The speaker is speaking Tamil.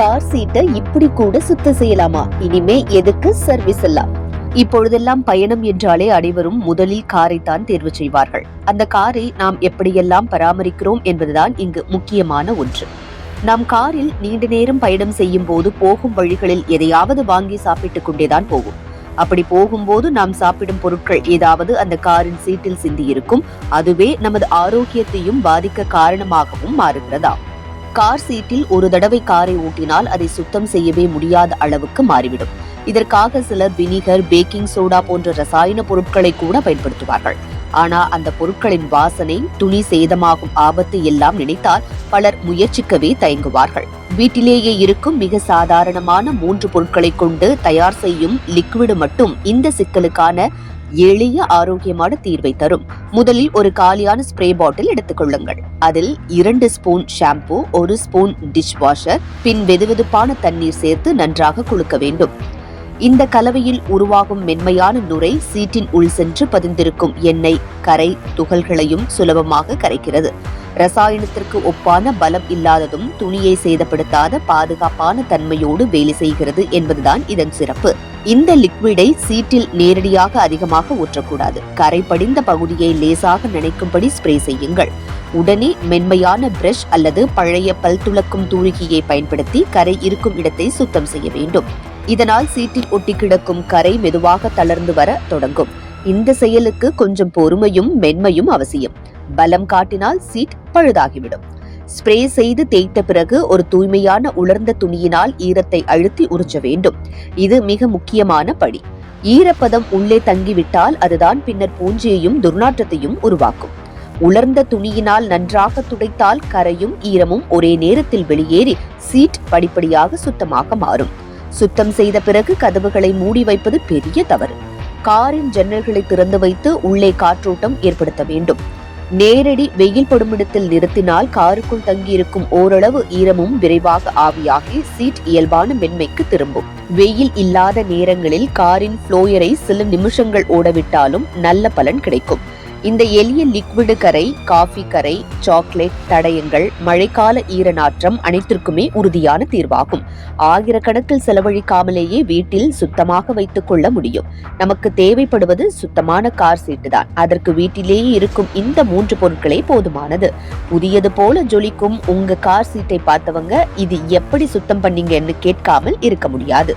கார் சீட்டை இப்படி கூட சுத்தம் செய்யலாமா? இனிமே எதுக்கு சர்வீஸ் எல்லாம்? இப்பொழுதெல்லாம் பயணம் என்றாலே அனைவரும் முதலில் காரைத்தான் தேர்வு செய்வார்கள். அந்த காரை நாம் எப்படியெல்லாம் பராமரிக்கிறோம் என்பதுதான் இங்கு முக்கியமான ஒன்று. நாம் காரில் நீண்ட நேரம் பயணம் செய்யும் போது போகும் வழிகளில் எதையாவது வாங்கி சாப்பிட்டுக் கொண்டேதான் போகும். அப்படி போகும்போது நாம் சாப்பிடும் பொருட்கள் ஏதாவது அந்த காரின் சீட்டில் சிந்தி இருக்கும். அதுவே நமது ஆரோக்கியத்தையும் பாதிக்க காரணமாகவும் மாறுகிறதா? கார் சீட்டில் ஒரு தடவை காரை ஓட்டினால் அதை சுத்தம் செய்யவே முடியாத அளவுக்கு மாறிவிடும். இதற்காக சிலர் வினிகர், பேக்கிங் சோடா போன்ற ரசாயன பொருட்களை கூட பயன்படுத்துவார்கள். ஆனா அந்த பொருட்களின் வாசனை, துணி சேதமாகும் ஆபத்து எல்லாம் நினைத்தால் பலர் முயற்சிக்கவே தயங்குவார்கள். வீட்டிலேயே இருக்கும் மிக சாதாரணமான 3 பொருட்களை கொண்டு தயார் செய்யும் லிக்விடு மட்டும் இந்த சிக்கலுக்கான எளிய ஆரோக்கியமான தீர்வை தரும். முதலில் ஒரு காலியான ஸ்ப்ரே பாட்டில் எடுத்துக் கொள்ளுங்கள். அதில் 2 spoon shampoo, 1 spoon dish washer, பின் வெதுவெதுப்பான தண்ணீர் சேர்த்து நன்றாக குலுக்க வேண்டும். இந்த கலவையில் உருவாகும் மென்மையான நுரை சீட்டின் உள் சென்று பதிந்திருக்கும் எண்ணெய், கரை, துகள்களையும் சுலபமாக கரைக்கிறது. ரசாயனத்திற்கு ஒப்பான பலம் இல்லாததும் துணியை சேதப்படுத்தாத பாதுகாப்பான தன்மையோடு வேலை செய்கிறது என்பதுதான் இதன் சிறப்பு. இந்த லிக்விடை சீட்டில் நேரடியாக அதிகமாக ஊற்றக்கூடாது. கரை படிந்த பகுதியை லேசாக நனைக்கும்படி ஸ்ப்ரே செய்யுங்கள். உடனே மென்மையான பிரஷ் அல்லது பழைய பல் துலக்கும் தூரிகையை பயன்படுத்தி கரை இருக்கும் இடத்தை சுத்தம் செய்ய வேண்டும். இதனால் சீட்டில் ஒட்டி கிடக்கும் கரை மெதுவாக தளர்ந்து வர தொடங்கும். இந்த செயலுக்கு கொஞ்சம் பொறுமையும் மென்மையும் அவசியம். பலம் காட்டினால் சீட் பழுதாகிவிடும். ஸ்ப்ரே செய்து தேய்த்த பிறகு ஒரு தூய்மையான உலர்ந்த துணியினால் ஈரத்தை அழுத்தி உறிஞ்ச வேண்டும். இது மிக முக்கியமான படி. ஈரப்பதம் உள்ளே தங்கிவிட்டால் அதுதான் பின்னர் பூஞ்சையையும் துர்நாற்றத்தையும் உருவாக்கும். உலர்ந்த துணியினால் நன்றாக துடைத்தால் கரையும் ஈரமும் ஒரே நேரத்தில் வெளியேறி சீட் படிப்படியாக சுத்தமாக மாறும். சுத்தம் செய்த பிறகு கதவுகளை மூடி வைப்பது பெரிய தவறு. காரின் ஜன்னல்களை திறந்து வைத்து உள்ளே காற்றோட்டம் ஏற்படுத்த வேண்டும். நேரடி வெயில் படும் இடத்தில் நிறுத்தினால் காருக்குள் தங்கியிருக்கும் ஓரளவு ஈரமும் விரைவாக ஆவியாகி சீட் இயல்பான மென்மைக்கு திரும்பும். வெயில் இல்லாத நேரங்களில் காரின் ஃப்ளோயரை சில நிமிஷங்கள் ஓடவிட்டாலும் நல்ல பலன் கிடைக்கும். இந்த எளிய லிக்விடு கரை, காஃபி கரை, சாக்லேட் தடயங்கள், மழைக்கால ஈரநாற்றம் அனைத்திற்குமே உறுதியான தீர்வாகும். ஆயிரக்கணக்கில் செலவழிக்காமலேயே வீட்டில் சுத்தமாக வைத்துக் கொள்ள முடியும். நமக்கு தேவைப்படுவது சுத்தமான கார் சீட்டு தான். அதற்கு வீட்டிலேயே இருக்கும் இந்த 3 பொருட்களே போதுமானது. புதியது போல ஜொலிக்கும் உங்க கார் சீட்டை பார்த்தவங்க இது எப்படி சுத்தம் பண்ணீங்கன்னு கேட்காமல் இருக்க முடியாது.